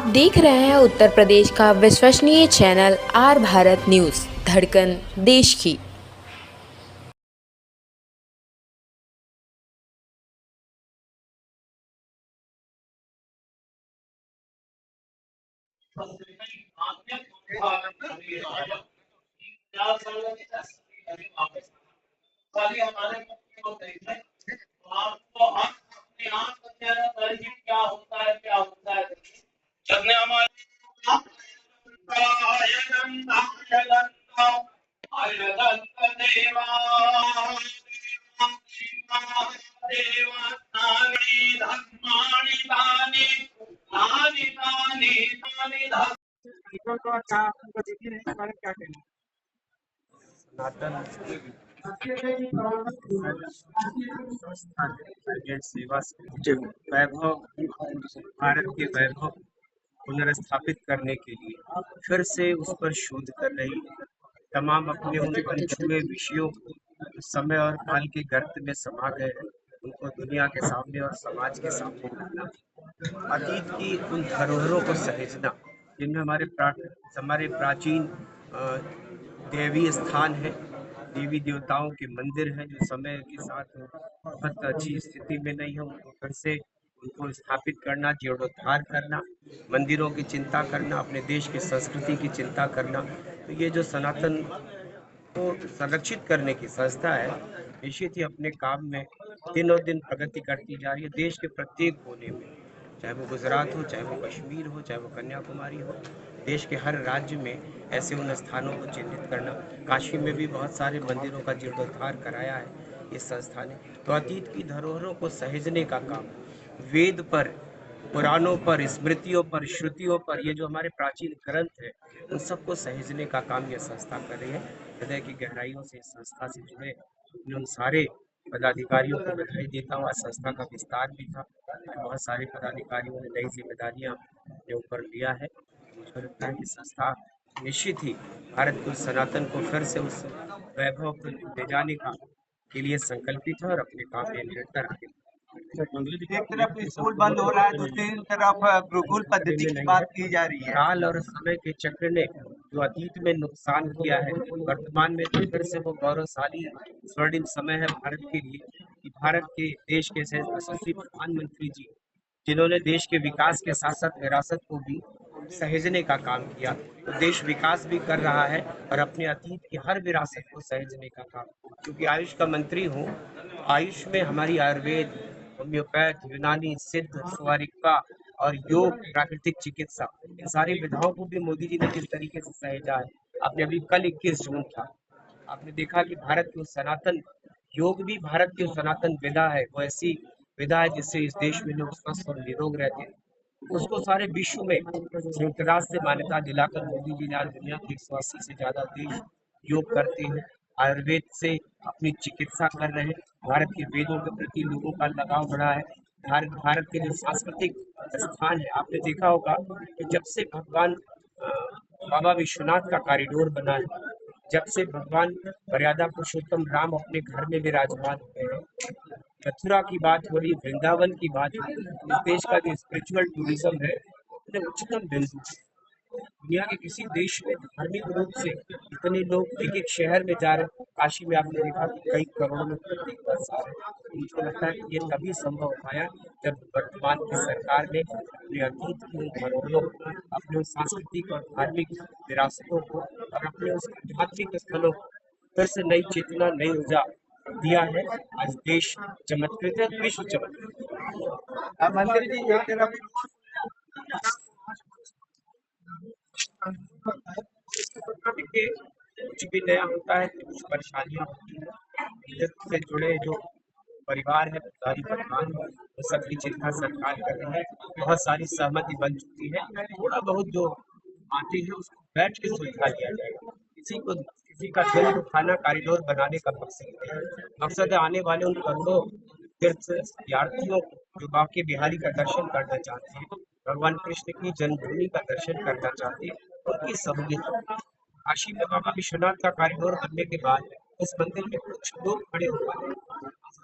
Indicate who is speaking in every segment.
Speaker 1: देख रहे हैं उत्तर प्रदेश का विश्वसनीय चैनल आर भारत न्यूज, धड़कन देश की।
Speaker 2: जगने हमारे
Speaker 3: सनातन संस्था है सेवा से वैभव, भारत के वैभव पुनर्स्थापित करने के लिए फिर से उस पर शोध कर रही है। तमाम अपने उन अनछुए विषयों को जो समय और काल के गर्त में समा गए हैं, उनको दुनिया के सामने और समाज के सामने लाना, अतीत की उन धरोहरों को सहेजना जिनमें हमारे प्राचीन दैवीय स्थान है, देवी देवताओं के मंदिर हैं जो समय के साथ बहुत अच्छी स्थिति में नहीं है, उनको फिर से उनको स्थापित करना, जीर्णोद्धार करना, मंदिरों की चिंता करना, अपने देश की संस्कृति की चिंता करना। तो ये जो सनातन को संरक्षित करने की संस्था है, निश्चित ही अपने काम में दिनों दिन प्रगति करती जा रही है। देश के प्रत्येक कोने में, चाहे वो गुजरात हो, चाहे वो कश्मीर हो, चाहे वो कन्याकुमारी हो, देश के हर राज्य में ऐसे उन स्थानों को चिन्हित करना। काशी में भी बहुत सारे मंदिरों का जीर्णोद्धार कराया है इस संस्था ने। तो अतीत की धरोहरों को सहेजने का काम, वेद पर, पुराणों पर, स्मृतियों पर, श्रुतियों पर, ये जो हमारे प्राचीन ग्रंथ है, उन सबको सहेजने का काम यह संस्था कर रही है। हृदय की गहराइयों से इस संस्था से जुड़े उन सारे पदाधिकारियों को बधाई देता हूँ। आज संस्था का विस्तार भी था, बहुत सारे पदाधिकारियों ने नई जिम्मेदारियां अपने ऊपर लिया है। मुझे लगता है कि संस्था निश्चित ही भारत को, सनातन को फिर से उस वैभव को ले जाने का के लिए संकल्पित है और अपने काम में निरंतर आगे।
Speaker 4: एक तरफ स्कूल बंद हो रहा है, दूसरी तरफ गुरुकुल पद्धति की बात की जा रही है।
Speaker 3: काल और समय के चक्र ने जो अतीत में नुकसान किया है, वर्तमान में तो फिर से वो गौरवशाली स्वर्णिम समय है भारत के लिए कि भारत के देश के यशस्वी प्रधानमंत्री जी, जिन्होंने देश के विकास के साथ साथ विरासत को भी सहेजने का काम किया, तो देश विकास भी कर रहा है और अपने अतीत की हर विरासत को सहेजने का काम। क्योंकि आयुष का मंत्री हूँ, आयुष में हमारी आयुर्वेद, होम्योपैथ, यूनानी, सिद्ध, स्वारिका और योग, प्राकृतिक चिकित्सा, इन सारी विधाओं को भी मोदी जी ने किस तरीके से सहेजा है। आपने अभी कल 21 जून था, आपने देखा कि भारत की सनातन योग भी भारत की सनातन विधा है, वो ऐसी विधा है जिससे इस देश में लोग स्वस्थ और निरोग रहते हैं। उसको सारे विश्व में संयुक्त राष्ट्र से मान्यता दिलाकर मोदी जी ने आज दुनिया के 180 से ज्यादा देश योग करते हैं, आयुर्वेद से अपनी चिकित्सा कर रहे हैं। भारत के वेदों के प्रति लोगों का लगाव बढ़ा है। भारत के जो सांस्कृतिक स्थान है, आपने देखा होगा कि जब से भगवान बाबा विश्वनाथ का कॉरिडोर बना है, जब से भगवान मर्यादा पुरुषोत्तम राम अपने घर में विराजमान हुए हैं, मथुरा की बात हो रही, वृंदावन की बात हो रही, इस देश का जो स्पिरिचुअल टूरिज्म है, अपने उच्चतम बिंदु। दुनिया के किसी देश में धार्मिक रूप से इतने लोग एक एक शहर में जा रहे हैं। काशी में आपने देखा कि कई करोड़ों में प्रत्येक वर्ष आ रहे हैं। मुझे लगता है कि ये तभी संभव हो पाया जब वर्तमान की सरकार ने अपने अतीत की उन धरोहरों को, अपने उन सांस्कृतिक और धार्मिक विरासतों को और अपने उस आध्यात्मिक स्थलों को फिर से नई चेतना, नई ऊर्जा दिया है। आज देश चमत्कृत है, विश्व चमत्कृत।
Speaker 4: अब मंत्री जी, एक तरफ
Speaker 3: देखिए, कुछ भी नया होता है तो कुछ परेशानियां होती हैं। नेतृत्व से जुड़े जो परिवार है, पुजारी परिवार, वो सबकी चिंता सरकार कर रही है। बहुत सारी सहमति बन चुकी है। थोड़ा बहुत जो बातें हैं उसको बैठ के सुलझा लिया जाएगा। किसी का दिल दुखाना कॉरिडोर बनाने का मकसद नहीं है। मकसद है आने वाले उन करोड़ों तीर्थ यात्रियों को जो बांके बिहारी का दर्शन करना चाहते हैं, भगवान कृष्ण की जन्मभूमि का दर्शन करना चाहते हैं, उनकी सहूलियत। काशी में बाबा विश्वनाथ का कॉरिडोर बनने के बाद उस मंदिर में कुछ लोग खड़े हो पाए,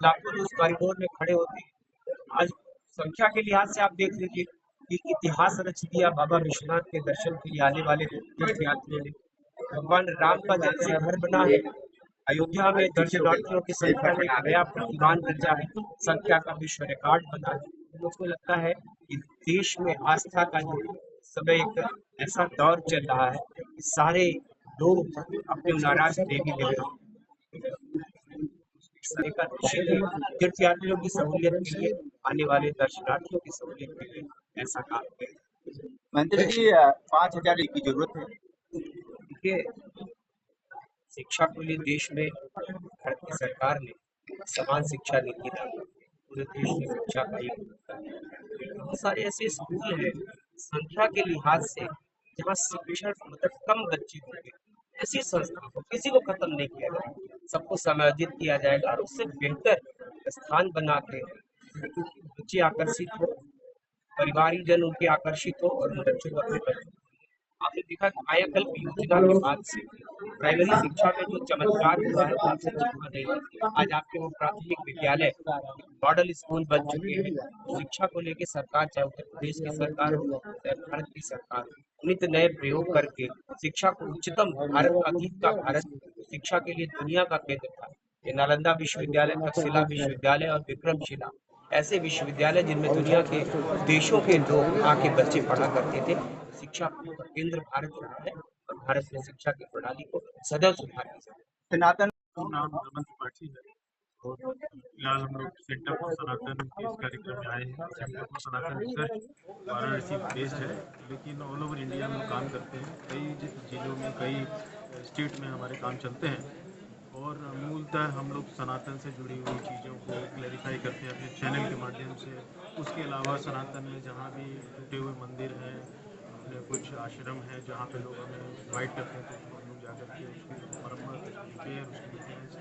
Speaker 3: लाखों लोग उस कॉरिडोर में खड़े होते हैं। आज संख्या के लिहाज से आप देख लीजिए, एक इतिहास रच दिया बाबा विश्वनाथ के दर्शन के लिए आने वाले तीर्थयात्रियों ने। भगवान राम का जब से घर बना है, अयोध्या में दर्शनार्थियों की संख्या में एक नया प्रतिमान दर्जा है, संख्या का विश्व रिकॉर्ड बना है। मुझको लगता है कि देश में आस्था का जो समय एक ऐसा दौर चल रहा है कि सारे लोग अपने नाराज देवी देवता का तीर्थयात्रियों की सहूलियत के लिए, आने वाले दर्शनार्थियों की सहूलियत के लिए ऐसा काम किया।
Speaker 4: मंत्री जी 5,000 की जरूरत है।
Speaker 3: देखिए, शिक्षा के लिए देश में भारत की सरकार ने समान शिक्षा नीति लाई, पूरे देश में शिक्षा का एक बहुत सारे ऐसे स्कूल हैं संख्या के लिहाज से जहाँ शिक्षण मतलब कम बच्चे होंगे, ऐसी संस्था को किसी को खत्म नहीं किया जाएगा, सबको समायोजित किया जाएगा और उससे बेहतर स्थान बना के बच्चे आकर्षित हो, परिवारीजन उनके आकर्षित हो और उन बच्चों को अपने बच्चों। आपने देखा कि कायाकल्प योजना के बाद से प्राइमरी शिक्षा में जो चमत्कार हुआ है उनसे चूका नहीं है। आज आपके वो प्राथमिक विद्यालय मॉडल स्कूल बन चुके हैं। शिक्षा को लेकर सरकार, चाहे उत्तर प्रदेश की सरकार हो चाहे भारत की सरकार हो, नित्य नए प्रयोग करके शिक्षा को उच्चतम भारत का गीत का भारत शिक्षा के लिए दुनिया का केंद्र था। ये नालंदा विश्वविद्यालय, तक्षशिला विश्वविद्यालय और विक्रमशिला ऐसे विश्वविद्यालय जिनमें दुनिया के देशों के लोग आके बच्चे पढ़ा करते थे। शिक्षा का केंद्र भारत रहा है और भारत में शिक्षा की प्रणाली को सदैव सुधार किया जाए।
Speaker 4: सनातन
Speaker 2: नाम नमन त्रिपाठी है और फिलहाल हम लोग सेंटर फॉर सनातन के इस कार्यक्रम में आए हैं। Centre for Sanatan research Varanasi based है, लेकिन ऑल ओवर इंडिया में काम करते हैं। कई जिलों में, कई स्टेट में हमारे काम चलते हैं और मूलतः हम लोग सनातन से जुड़ी हुई चीज़ों को क्लैरिफाई करते हैं अपने चैनल के माध्यम से। उसके अलावा सनातन में जहाँ भी टूटे हुए मंदिर हैं, अपने कुछ आश्रम हैं जहाँ पे लोग हमें इन्वाइट करते हैं, तो हम लोग जाकर के उसकी मरम्मत, उसकी रिपेयर, उसकी मेंटेनेंस।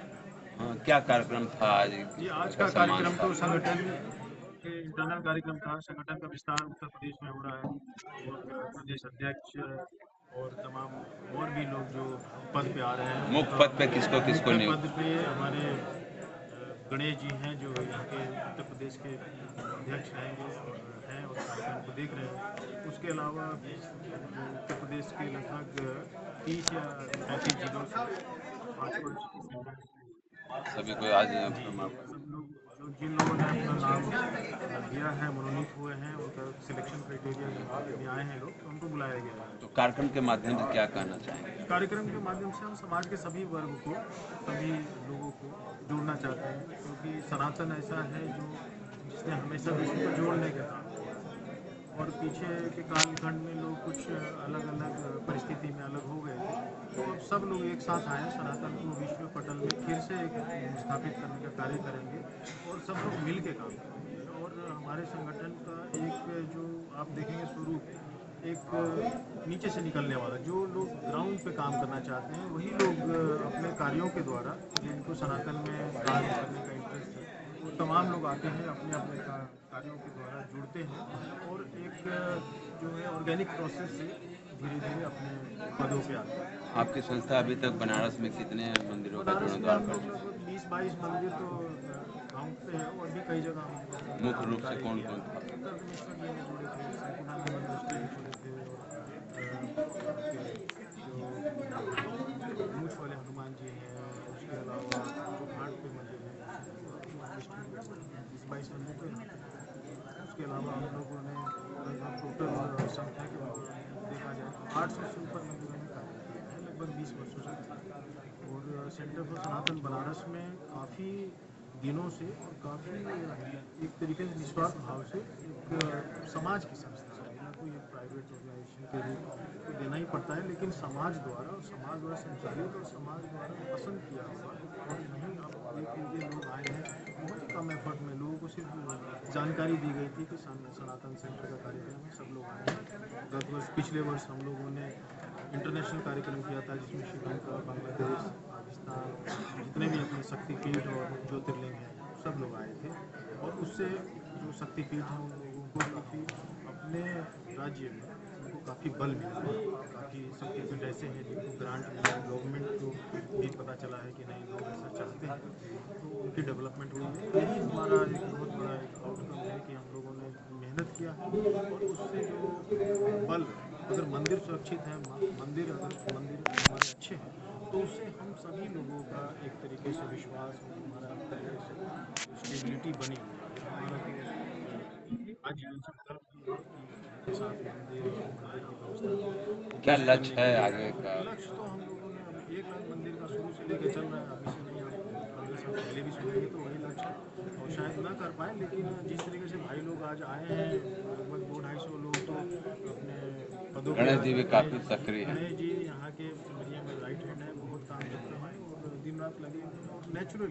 Speaker 5: क्या कार्यक्रम था आज?
Speaker 2: जी, आज का कार्यक्रम तो संगठन के इंटरनल कार्यक्रम था। संगठन का विस्तार उत्तर प्रदेश में हो रहा है और प्रदेश अध्यक्ष और तमाम और भी लोग जो पद पे आ रहे हैं।
Speaker 5: मुख्य पद पे किसको
Speaker 2: मुख्य
Speaker 5: नियुक्त?
Speaker 2: पद पे हमारे गणेश जी हैं जो यहाँ के उत्तर प्रदेश के अध्यक्ष रहेंगे और हैं और कार्यक्रम को देख रहे हैं। उसके अलावा उत्तर प्रदेश के लगभग 30 या 35 जिलों से 5
Speaker 5: सभी को आज
Speaker 2: सब लोग जिन लोगों ने अपना नाम दिया है, मनोनीत हुए हैं, उनका सिलेक्शन क्राइटेरिया में आए हैं लोग, तो उनको बुलाया गया है।
Speaker 5: तो कार्यक्रम के माध्यम से क्या कहना चाहेंगे?
Speaker 2: कार्यक्रम के माध्यम से हम समाज के सभी वर्ग को, सभी लोगों को जोड़ना चाहते हैं, क्योंकि सनातन ऐसा है जो जिसने हमेशा विश्व को जोड़ने का काम किया और पीछे के कालखंड में लोग कुछ अलग अलग परिस्थिति में अलग हो गए थे, तो अब सब लोग एक साथ आए, सनातन को विश्व पटल में फिर से एक स्थापित करने का कार्य करेंगे और सब लोग मिल के काम करेंगे। और हमारे संगठन का एक जो आप देखेंगे स्वरूप, एक नीचे से निकलने वाला, जो लोग ग्राउंड पे काम करना चाहते हैं वही लोग अपने कार्यों के द्वारा, जिनको सनातन में कार्य करने का इंटरेस्ट है, वो तमाम लोग आते हैं, अपने अपने कार्यों के द्वारा जुड़ते हैं और एक जो है ऑर्गेनिक प्रोसेस से धीरे धीरे अपने पदों पे आते हैं।
Speaker 5: आपकी संस्था अभी तक बनारस में कितने मंदिरों का
Speaker 2: बनारस में
Speaker 5: जीर्णोद्धार
Speaker 2: हम
Speaker 5: कर
Speaker 2: लोग
Speaker 5: चुकी?
Speaker 2: लगभग 20-22 मंदिर तो काउंट पे है और भी कई जगह हम
Speaker 5: मुख्य रूप से कौन कौन था?
Speaker 2: दक्षिणेश्वर जी में जुड़े थे, संपूर्णानंद यूनिवर्सिटी में जुड़े थे और जो मूछ वाले हनुमान जी हैं, उसके अलावा जो घाट पे मंदिर है, लिस्ट में 20-22 मंदिर तो यहाँ पे हैं। उसके अलावा हम लोगों ने लगभग टोटल संख्या के देखा जाए तो 800 से ऊपर मंदिरों में कार्य किया है लगभग 20 वर्षों से। और सेंटर फॉर सनातन बनारस में काफ़ी दिनों से और काफ़ी एक तरीके से निस्वार्थ भाव से एक समाज की संस्था है, ना कोई एक प्राइवेट ऑर्गेनाइजेशन के रूप तो देना ही पड़ता है, लेकिन समाज द्वारा संचालित और समाज द्वारा पसंद किया हुआ। और यहीं आप देख लीजिए, लोग आए हैं बहुत ही कम एफर्ट में, लोगों को सिर्फ जानकारी दी गई थी कि सनातन सेंटर का कार्यक्रम है, सब लोग आए हैं। गत वर्ष, पिछले वर्ष हम लोगों ने इंटरनेशनल कार्यक्रम किया था जिसमें श्रीलंका, बांग्लादेश, पाकिस्तान, जितने भी अपने शक्तिपीठ और ज्योतिर्लिंग हैं सब लोग आए थे। और उससे जो शक्तिपीठ हैं उन लोगों को काफ़ी अपने राज्य में उनको काफ़ी बल मिला है। काफ़ी शक्तिपीठ ऐसे हैं जिनको ग्रांट मिला है, गवर्नमेंट को भी पता चला है कि नहीं लोग ऐसा चाहते हैं, तो उनकी डेवलपमेंट हुई है। यही हमारा एक बहुत बड़ा एक आउटकम है कि हम लोगों ने मेहनत किया है और उससे सुरक्षित हैं, मंदिर अगर हमारे अच्छे हैं तो उससे हम सभी लोगों का एक तरीके से विश्वास और हमारा एक तरीके से स्टेबिलिटी बनी हुई है। हमारा तो आजीवन संकल्प भी है कि के साथ मंदिर और मंदिर की व्यवस्था
Speaker 5: क्या
Speaker 2: दुरुस्त
Speaker 5: लक्ष्य
Speaker 2: करने
Speaker 5: है
Speaker 2: के
Speaker 5: आगे का?
Speaker 2: लिए लक्ष्य तो हम लोगों ने अब 1 लाख मंदिर का शुरू से लेके चल रहा है, अभी से नहीं, आप 15 साल पहले भी सुनेंगे तो वही लक्ष्य है और शायद ना कर पाए, लेकिन जिस तरीके से भाई लोग आज आए हैं, लगभग 200-250 लोग तो अपने पदों पे
Speaker 5: गणेश
Speaker 2: आ
Speaker 5: जी भी
Speaker 2: गए।
Speaker 5: काफी सक्रिय हैं।
Speaker 2: गणेश जी यहाँ के मेरे राइट हैंड है, बहुत काम करते हैं और दिन रात लगे हुए हैं और नेचुरल